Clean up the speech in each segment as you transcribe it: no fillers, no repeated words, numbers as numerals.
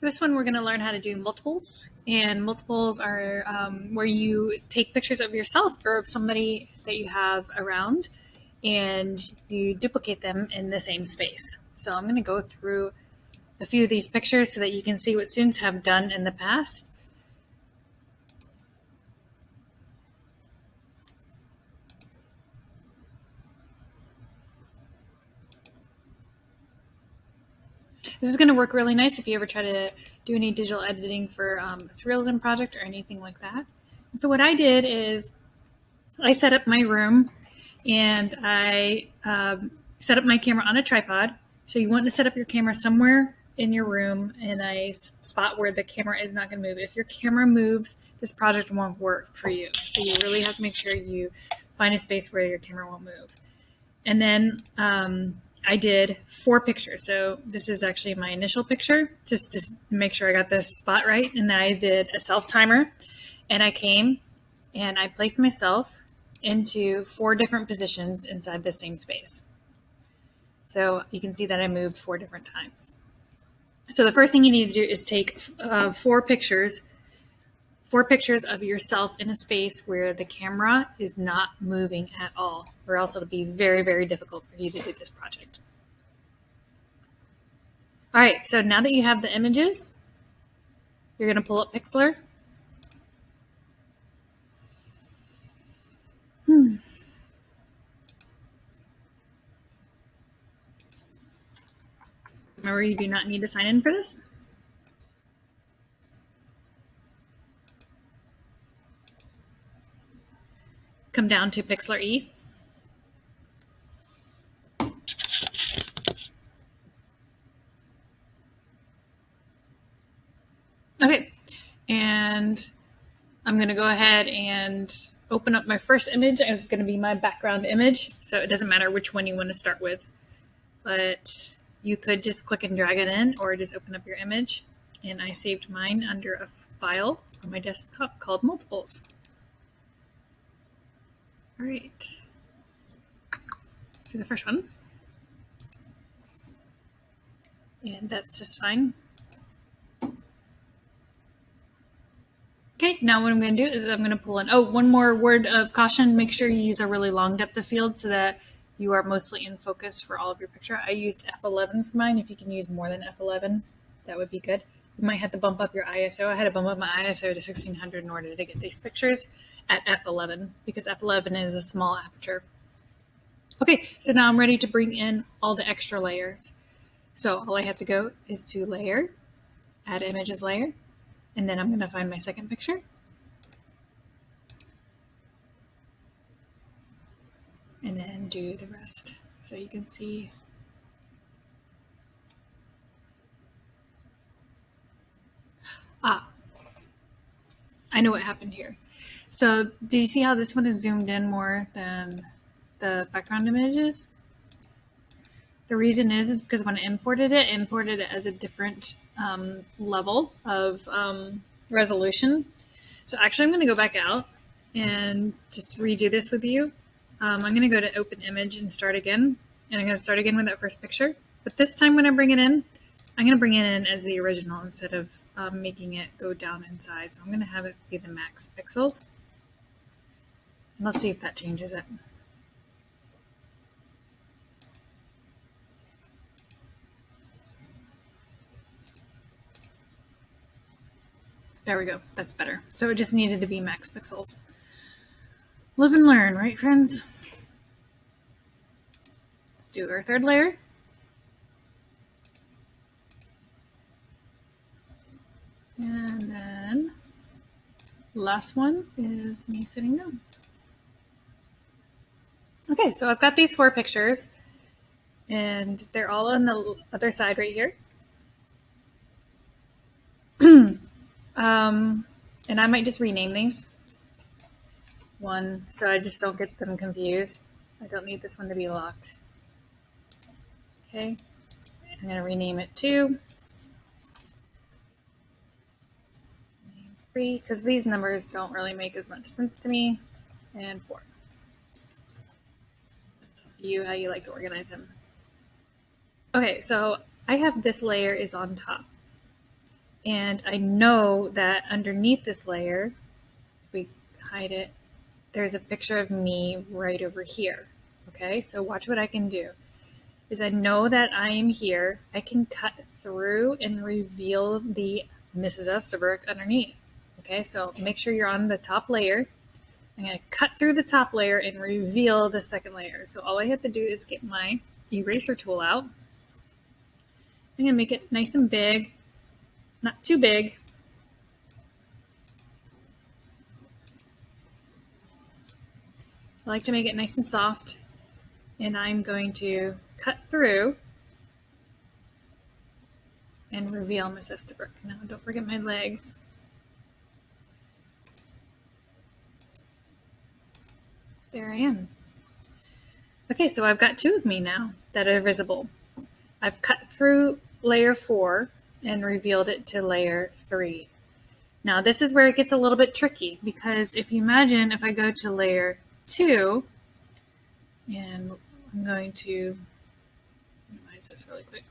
This one we're going to learn how to do multiples, and multiples are where you take pictures of yourself or of somebody that you have around and you duplicate them in the same space. So I'm going to go through a few of these pictures so that you can see what students have done in the past. This is going to work really nice if you ever try to do any digital editing for a surrealism project or anything like that. So what I did is I set up my room and I set up my camera on a tripod. So you want to set up your camera somewhere in your room in a spot where the camera is not going to move. If your camera moves, this project won't work for you. So you really have to make sure you find a space where your camera won't move. And then I did 4 pictures. So this is actually my initial picture, just to make sure I got this spot right. And then I did a self timer, and I came and I placed myself into 4 different positions inside the same space. So you can see that I moved 4 different times. So the first thing you need to do is take 4 pictures of yourself in a space where the camera is not moving at all, or else it'll be very, very difficult for you to do this project. All right, so now that you have the images, you're going to pull up Pixlr. Remember, you do not need to sign in for this. Come down to Pixlr E. Okay, and I'm going to go ahead and open up my first image. It's going to be my background image, so it doesn't matter which one you want to start with. But you could just click and drag it in, or just open up your image. And I saved mine under a file on my desktop called multiples. All right, let's do the first one. And that's just fine. Okay, now what I'm going to do is I'm going to pull in, one more word of caution. Make sure you use a really long depth of field so that you are mostly in focus for all of your picture. I used F11 for mine. If you can use more than F11, that would be good. You might have to bump up your ISO. I had to bump up my ISO to 1600 in order to get these pictures at F11 because F11 is a small aperture. Okay, so now I'm ready to bring in all the extra layers. So all I have to go is to layer, add images layer, and then I'm going to find my second picture. And then do the rest. So you can see. I know what happened here. So do you see how this one is zoomed in more than the background images? The reason is because when I imported it as a different level of resolution. So actually I'm going to go back out and just redo this with you. I'm going to go to open image and start again. And I'm going to start again with that first picture. But this time when I bring it in, I'm going to bring it in as the original instead of making it go down in size. So I'm going to have it be the max pixels. Let's see if that changes it. There we go. That's better. So it just needed to be max pixels. Live and learn, right, friends? Let's do our third layer. And then last one is me sitting down. Okay, so I've got these 4 pictures, and they're all on the other side right here. And I might just rename these one so I just don't get them confused. I don't need this one to be locked. Okay, I'm going to rename it 2. 3, because these numbers don't really make as much sense to me, and 4. you how you like to organize them. Okay, so I have this layer is on top. And I know that underneath this layer, if we hide it, there's a picture of me right over here. Okay, so watch what I can do. Is I know that I am here. I can cut through and reveal the Mrs. Estabrook underneath. Okay, so make sure you're on the top layer. I'm going to cut through the top layer and reveal the second layer. So all I have to do is get my eraser tool out. I'm going to make it nice and big, not too big. I like to make it nice and soft. And I'm going to cut through and reveal Miss Estabrook. Now, don't forget my legs. There I am. Okay, so I've got two of me now that are visible. I've cut through layer 4 and revealed it to layer 3. Now, this is where it gets a little bit tricky because if you imagine if I go to layer 2, and I'm going to minimize this really quick.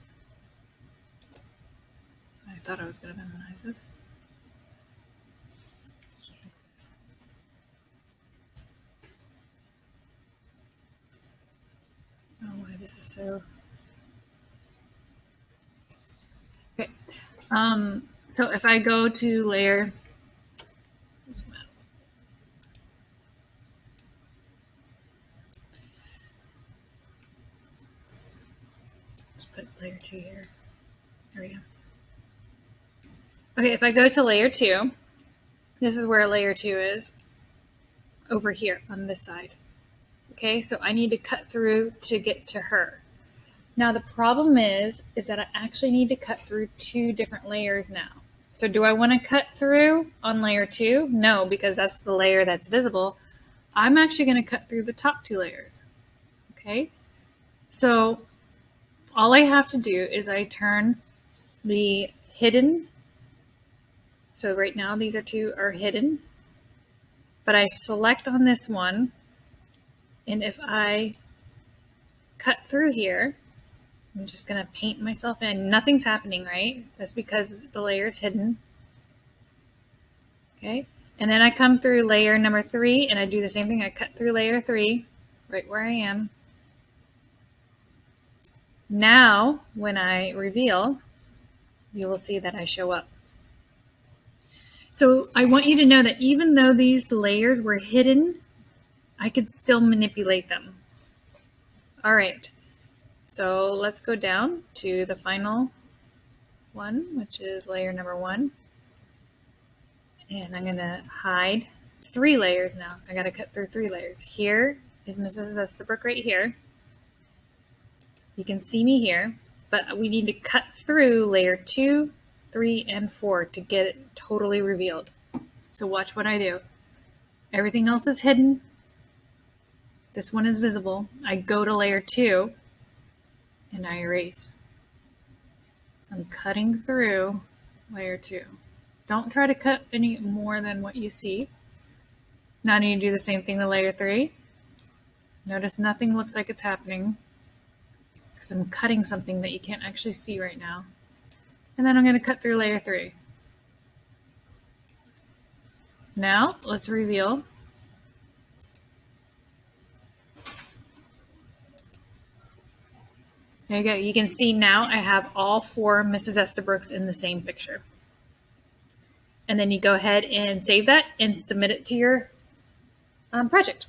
I thought I was going to minimize this. Oh, why this is so... Okay. So if I go to layer... Let's put layer 2 here. There we go. Okay, if I go to layer 2, this is where layer 2 is. Over here on this side. Okay, so I need to cut through to get to her. Now the problem is that I actually need to cut through 2 different layers now. So do I want to cut through on layer 2? No, because that's the layer that's visible. I'm actually going to cut through the top 2 layers. Okay, so all I have to do is I turn the hidden. So right now these are hidden, but I select on this one, and if I cut through here, I'm just going to paint myself in. Nothing's happening, right? That's because the layer is hidden. Okay. And then I come through layer number 3 and I do the same thing. I cut through layer 3 right where I am. Now, when I reveal, you will see that I show up. So I want you to know that even though these layers were hidden, I could still manipulate them. All right. So let's go down to the final one, which is layer number 1. And I'm going to hide 3 layers now. I got to cut through 3 layers. Here is Mrs. Estabrook right here. You can see me here, but we need to cut through layer 2, 3, and 4 to get it totally revealed. So watch what I do. Everything else is hidden. This one is visible. I go to layer 2 and I erase. So I'm cutting through layer 2. Don't try to cut any more than what you see. Now I need to do the same thing to layer 3. Notice nothing looks like it's happening. It's because I'm cutting something that you can't actually see right now. And then I'm going to cut through layer 3. Now let's reveal. There you go. You can see now I have all 4 Mrs. Estabrooks in the same picture. And then you go ahead and save that and submit it to your project.